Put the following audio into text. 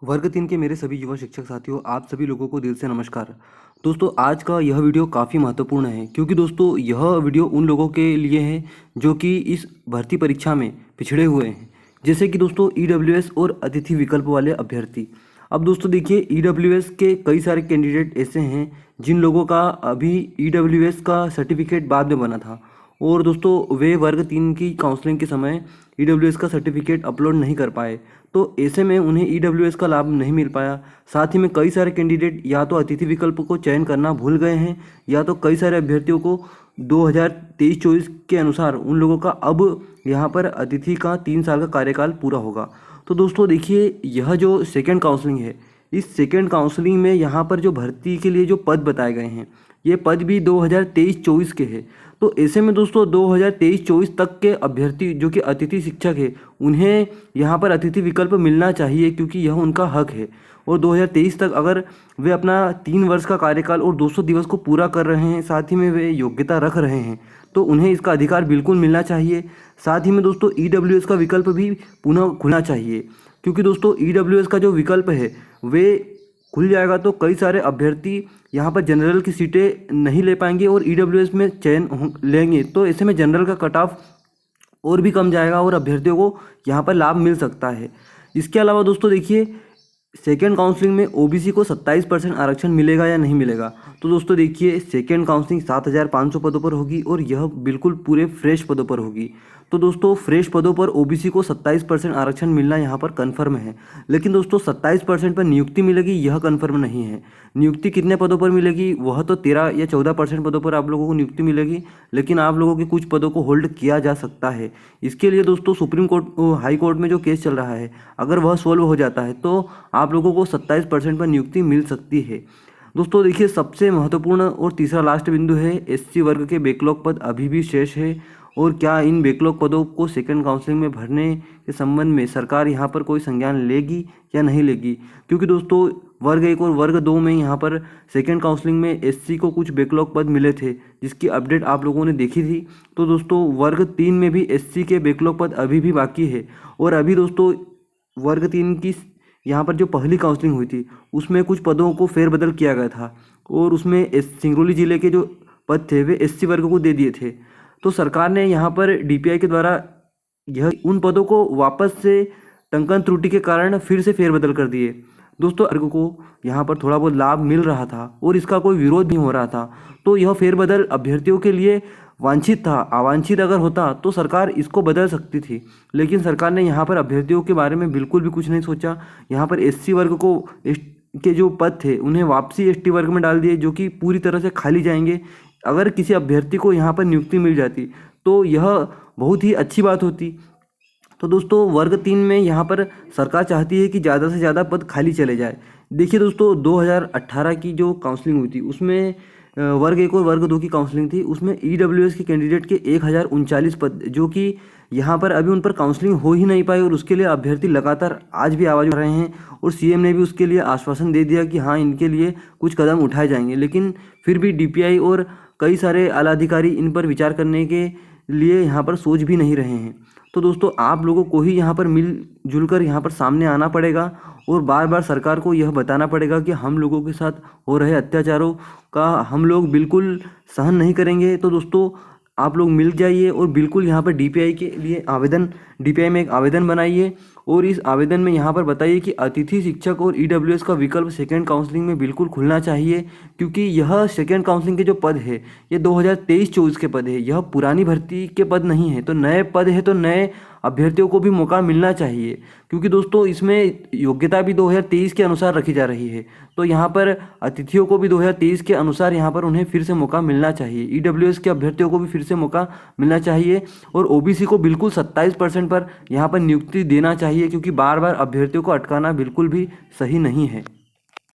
वर्ग 3 के मेरे सभी युवा शिक्षक साथियों, आप सभी लोगों को दिल से नमस्कार। दोस्तों, आज का यह वीडियो काफ़ी महत्वपूर्ण है क्योंकि दोस्तों यह वीडियो उन लोगों के लिए है जो कि इस भर्ती परीक्षा में पिछड़े हुए हैं, जैसे कि दोस्तों ईडब्ल्यूएस और अतिथि विकल्प वाले अभ्यर्थी। अब दोस्तों देखिए, ईडब्ल्यूएस के कई सारे कैंडिडेट ऐसे हैं जिन लोगों का अभी ईडब्ल्यूएस का सर्टिफिकेट बाद में बना था और दोस्तों वे वर्ग 3 की काउंसलिंग के समय ईडब्ल्यूएस का सर्टिफिकेट अपलोड नहीं कर पाए, तो ऐसे में उन्हें ईडब्ल्यूएस का लाभ नहीं मिल पाया। साथ ही में कई सारे कैंडिडेट या तो अतिथि विकल्प को चयन करना भूल गए हैं या तो कई सारे अभ्यर्थियों को 2023-24 के अनुसार उन लोगों का अब यहाँ पर अतिथि का 3 साल का कार्यकाल पूरा होगा। तो दोस्तों देखिए, यह जो सेकेंड काउंसलिंग है, इस सेकेंड काउंसलिंग में यहाँ पर जो भर्ती के लिए जो पद बताए गए हैं, ये पद भी 2023-24 के हैं। तो ऐसे में दोस्तों 2023-24 तक के अभ्यर्थी जो कि अतिथि शिक्षक है, उन्हें यहाँ पर अतिथि विकल्प मिलना चाहिए क्योंकि यह उनका हक है। और 2023 तक अगर वे अपना 3 वर्ष का कार्यकाल और 200 दिवस को पूरा कर रहे हैं, साथ ही में वे योग्यता रख रहे हैं, तो उन्हें इसका अधिकार बिल्कुल मिलना चाहिए। साथ ही में दोस्तों ईडब्ल्यूएस का विकल्प भी पुनः खुलना चाहिए क्योंकि दोस्तों ईडब्ल्यूएस का जो विकल्प है वे खुल जाएगा तो कई सारे अभ्यर्थी यहाँ पर जनरल की सीटें नहीं ले पाएंगे और ईडब्ल्यूएस में चयन लेंगे, तो ऐसे में जनरल का कट ऑफ और भी कम जाएगा और अभ्यर्थियों को यहाँ पर लाभ मिल सकता है। इसके अलावा दोस्तों देखिए, सेकेंड काउंसलिंग में ओबीसी को 27% आरक्षण मिलेगा या नहीं मिलेगा। तो दोस्तों देखिए, सेकेंड काउंसलिंग 7,500 पदों पर होगी और यह बिल्कुल पूरे फ्रेश पदों पर होगी। तो दोस्तों फ्रेश पदों पर ओबीसी को 27% आरक्षण मिलना यहाँ पर कन्फर्म है, लेकिन दोस्तों 27% पर नियुक्ति मिलेगी यह कन्फर्म नहीं है। नियुक्ति कितने पदों पर मिलेगी, वह तो 13 या 14% पदों पर आप लोगों को नियुक्ति मिलेगी, लेकिन आप लोगों के कुछ पदों को होल्ड किया जा सकता है। इसके लिए दोस्तों सुप्रीम कोर्ट हाई कोर्ट में जो केस चल रहा है, अगर वह सॉल्व हो जाता है तो आप लोगों को 27% पर नियुक्ति मिल सकती है। दोस्तों देखिए, सबसे महत्वपूर्ण और तीसरा लास्ट बिंदु है, एससी वर्ग के बैकलॉग पद अभी भी शेष है और क्या इन बैकलॉग पदों को सेकंड काउंसलिंग में भरने के संबंध में सरकार यहाँ पर कोई संज्ञान लेगी या नहीं लेगी। क्योंकि दोस्तों वर्ग 1 और वर्ग 2 में यहाँ पर सेकंड काउंसलिंग में एससी को कुछ बैकलॉग पद मिले थे जिसकी अपडेट आप लोगों ने देखी थी। तो दोस्तों वर्ग 3 में भी एससी के बैकलॉग पद अभी भी बाकी है और अभी दोस्तों वर्ग 3 की यहाँ पर जो पहली काउंसलिंग हुई थी उसमें कुछ पदों को फेरबदल किया गया था और उसमें सिंगरौली जिले के जो पद थे वे एससी वर्ग को दे दिए थे। तो सरकार ने यहाँ पर डीपीआई के द्वारा यह उन पदों को वापस से टंकन त्रुटि के कारण फिर से फेरबदल कर दिए। दोस्तों वर्ग को यहाँ पर थोड़ा बहुत लाभ मिल रहा था और इसका कोई विरोध नहीं हो रहा था, तो यह फेरबदल अभ्यर्थियों के लिए वांछित था। अवांछित अगर होता तो सरकार इसको बदल सकती थी, लेकिन सरकार ने यहाँ पर अभ्यर्थियों के बारे में बिल्कुल भी कुछ नहीं सोचा। यहाँ पर एससी वर्ग को के जो पद थे उन्हें वापसी एसटी वर्ग में डाल दिए जो कि पूरी तरह से खाली जाएंगे। अगर किसी अभ्यर्थी को यहाँ पर नियुक्ति मिल जाती तो यह बहुत ही अच्छी बात होती। तो दोस्तों वर्ग 3 में यहाँ पर सरकार चाहती है कि ज़्यादा से ज़्यादा पद खाली चले जाए। देखिए दोस्तों 2018 की जो काउंसलिंग हुई थी उसमें वर्ग 1 और वर्ग 2 की काउंसलिंग थी, उसमें ईडब्ल्यूएस के कैंडिडेट के 1039 पद जो कि यहाँ पर अभी उन पर काउंसलिंग हो ही नहीं पाई और उसके लिए अभ्यर्थी लगातार आज भी आवाज़ उठा रहे हैं और सीएम ने भी उसके लिए आश्वासन दे दिया कि हाँ इनके लिए कुछ कदम उठाए जाएंगे, लेकिन फिर भी डीपीआई और कई सारे आला अधिकारी इन पर विचार करने के लिए यहाँ पर सोच भी नहीं रहे हैं। तो दोस्तों आप लोगों को ही यहाँ पर मिलजुल कर यहाँ पर सामने आना पड़ेगा और बार बार सरकार को यह बताना पड़ेगा कि हम लोगों के साथ हो रहे अत्याचारों का हम लोग बिल्कुल सहन नहीं करेंगे। तो दोस्तों आप लोग मिल जाइए और बिल्कुल यहाँ पर डीपीआई के लिए डीपीआई में एक आवेदन बनाइए और इस आवेदन में यहाँ पर बताइए कि अतिथि शिक्षक और ईडब्ल्यूएस का विकल्प सेकेंड काउंसलिंग में बिल्कुल खुलना चाहिए, क्योंकि यह सेकेंड काउंसलिंग के जो पद है ये 2023-24 के पद है, यह पुरानी भर्ती के पद नहीं है। तो नए पद है तो नए अभ्यर्थियों को भी मौका मिलना चाहिए, क्योंकि दोस्तों इसमें योग्यता भी 2023 के अनुसार रखी जा रही है। तो यहाँ पर अतिथियों को भी 2023 के अनुसार यहाँ पर उन्हें फिर से मौका मिलना चाहिए, ईडब्ल्यूएस के अभ्यर्थियों को भी फिर से मौका मिलना चाहिए और ओबीसी को बिल्कुल 27% पर यहाँ पर नियुक्ति देना चाहिए, क्योंकि बार बार अभ्यर्थियों को अटकाना बिल्कुल भी सही नहीं है।